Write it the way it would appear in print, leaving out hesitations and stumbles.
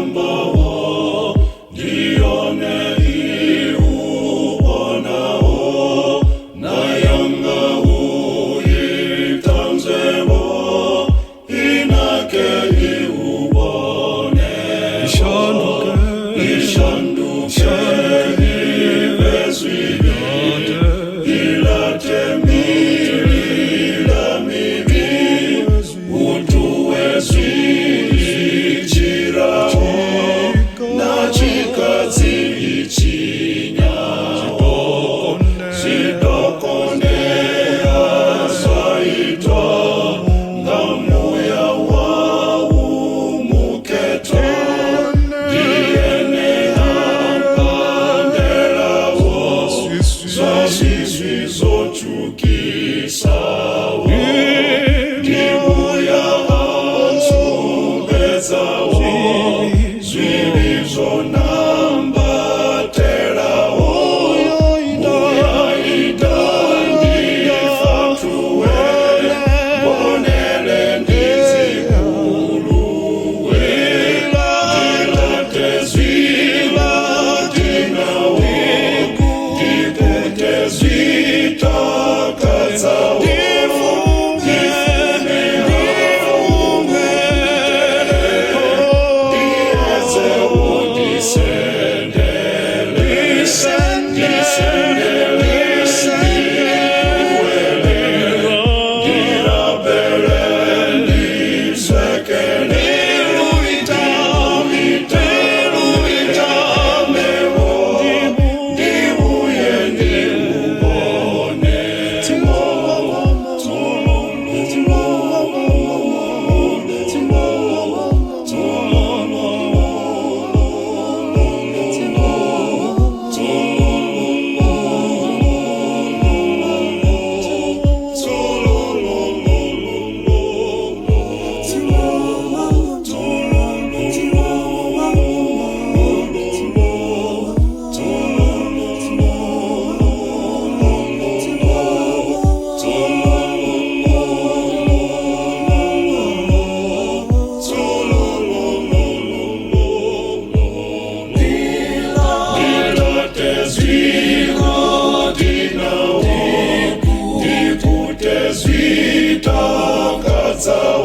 Uyotambawo ndione iuonao na yanga uitanzemo inake iubone ishanduke ivezwide ilate milila mibi Zvichirawo na chikadzi ichinyawo zvidokonera zvaitwa ngamuya waumuketo ndiene ampanderawo zvazvizvi zochukisawo ndibuya Zvivi nambaterawo uyaita ndifatuwe bonele ndizikuluwe ndilate zviva dinawo ndikute zvitakadzawo Zvitakadzawo